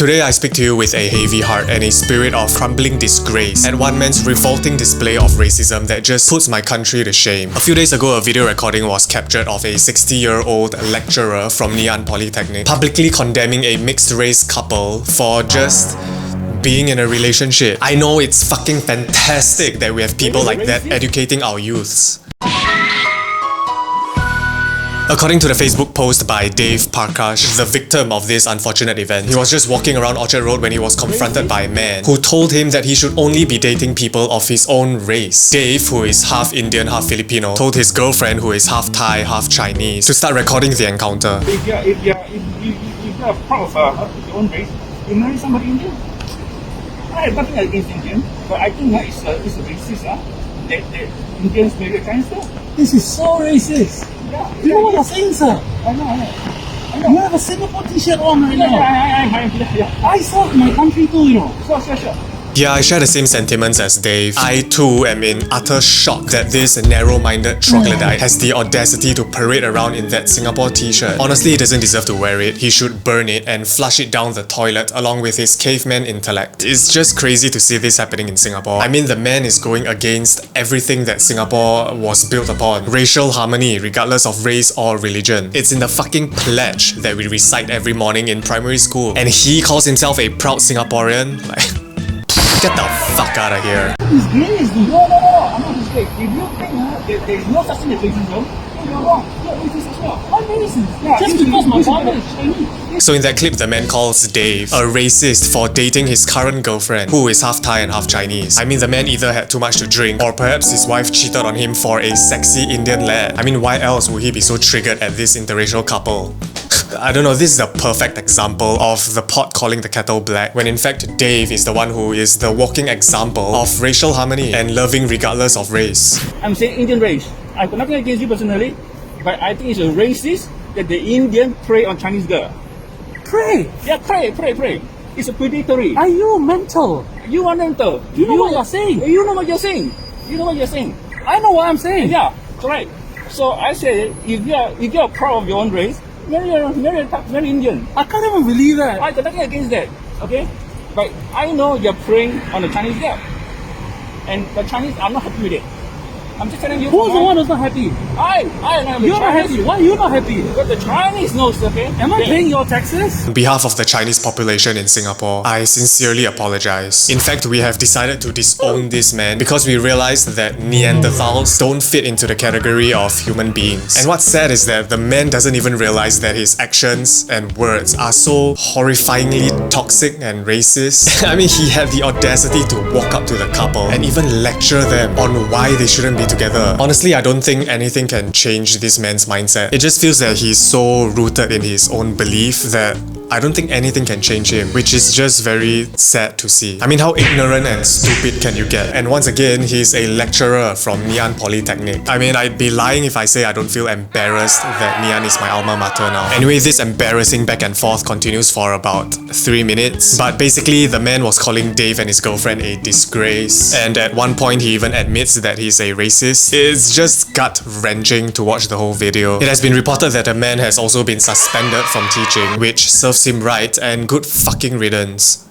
Today I speak to you with a heavy heart and a spirit of crumbling disgrace at one man's revolting display of racism that just puts my country to shame. A few days ago, a video recording was captured of a 60-year-old lecturer from Ngee Polytechnic publicly condemning a mixed-race couple for just being in a relationship. I know it's fucking fantastic that we have people like that educating our youths. According to the Facebook post by Dave Parkash, the victim of this unfortunate event, he was just walking around Orchard Road when he was confronted by a man who told him that he should only be dating people of his own race. Dave, who is half Indian, half Filipino, told his girlfriend, who is half Thai, half Chinese, to start recording the encounter. If you're proud of your own race, you marry somebody Indian. I have nothing against Indian, but I think it's a racist that Indians marry a Chinese girl. This is so racist. Yeah, you know what you're saying, sir? I know. You have a Singapore t-shirt on right now. Yeah. I serve my country too, you know. Sure. Yeah, I share the same sentiments as Dave. I too am in utter shock that this narrow-minded troglodyte has the audacity to parade around in that Singapore t-shirt. Honestly, he doesn't deserve to wear it. He should burn it and flush it down the toilet along with his caveman intellect. It's just crazy to see this happening in Singapore. I mean, the man is going against everything that Singapore was built upon. Racial harmony, regardless of race or religion. It's in the fucking pledge that we recite every morning in primary school. And he calls himself a proud Singaporean? Like, get the fuck out of here. Disgrace, dude. No, I'm not disgraced. If you think there's no such thing as racism, then you're wrong. You're racist as well. I'm racist. Yeah, Just because my father is Chinese. So in that clip, the man calls Dave a racist for dating his current girlfriend, who is half Thai and half Chinese. I mean, the man either had too much to drink, or perhaps his wife cheated on him for a sexy Indian lad. I mean, why else would he be so triggered at this interracial couple? I don't know, this is a perfect example of the pot calling the kettle black, when in fact Dave is the one who is the walking example of racial harmony and loving regardless of race. I'm saying Indian race. I've got nothing against you personally, but I think it's a racist that the Indian prey on Chinese girl. Pray. Yeah, prey. It's a predatory. Are you mental? You are mental. You know what you're saying? You know what you're saying. I know what I'm saying. Yeah, correct. So I say, if you're proud of your own race, marry Indian. I can't even believe that. I got nothing against that, okay? But I know you're preying on the Chinese girl, and the Chinese are not happy with it. I'm just telling you. Who's the one who's not happy? I know. You're not happy. Why are you not happy? But the Chinese knows, okay? Am I paying your taxes? On behalf of the Chinese population in Singapore, I sincerely apologize. In fact, we have decided to disown this man because we realized that Neanderthals don't fit into the category of human beings. And what's sad is that the man doesn't even realize that his actions and words are so horrifyingly toxic and racist. I mean, he had the audacity to walk up to the couple and even lecture them on why they shouldn't be together. Honestly, I don't think anything can change this man's mindset. It just feels that he's so rooted in his own belief that I don't think anything can change him, which is just very sad to see. I mean, how ignorant and stupid can you get? And once again, he's a lecturer from Ngee Polytechnic. I mean, I'd be lying if I say I don't feel embarrassed that Ngee is my alma mater now. Anyway, this embarrassing back and forth continues for about 3 minutes. But basically, the man was calling Dave and his girlfriend a disgrace. And at one point, he even admits that he's a racist. It's just gut-wrenching to watch the whole video. It has been reported that the man has also been suspended from teaching, which serves him right, and good fucking riddance.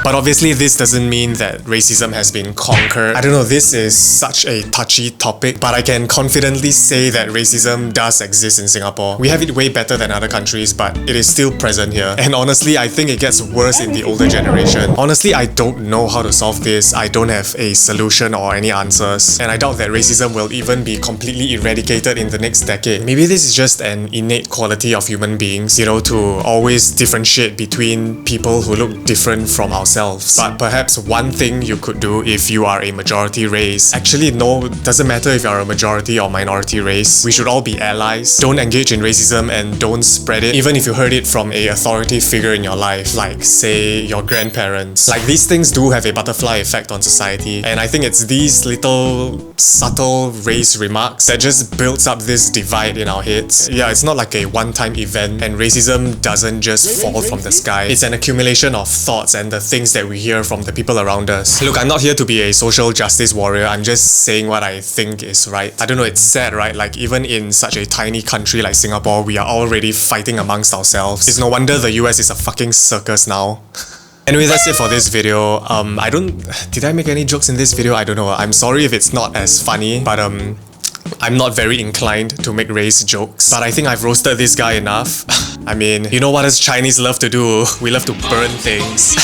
But obviously this doesn't mean that racism has been conquered. I don't know, this is such a touchy topic, but I can confidently say that racism does exist in Singapore. We have it way better than other countries, but it is still present here. And honestly, I think it gets worse in the older generation. Honestly, I don't know how to solve this. I don't have a solution or any answers. And I doubt that racism will even be completely eradicated in the next decade. Maybe this is just an innate quality of human beings, you know, to always differentiate between people who look different from ourselves. But perhaps one thing you could do if you are a majority race, actually no, it doesn't matter if you're a majority or minority race, we should all be allies. Don't engage in racism and don't spread it, even if you heard it from a authority figure in your life, like say your grandparents. Like, these things do have a butterfly effect on society, and I think it's these little subtle race remarks that just builds up this divide in our heads. Yeah, it's not like a one-time event, and racism doesn't just fall from the sky. It's an accumulation of thoughts and the things things that we hear from the people around us. Look, I'm not here to be a social justice warrior. I'm just saying what I think is right. I don't know, it's sad, right? Like, even in such a tiny country like Singapore, we are already fighting amongst ourselves. It's no wonder the US is a fucking circus now. Anyway, that's it for this video. Did I make any jokes in this video? I don't know. I'm sorry if it's not as funny, but I'm not very inclined to make race jokes. But I think I've roasted this guy enough. I mean, you know what us Chinese love to do? We love to burn things.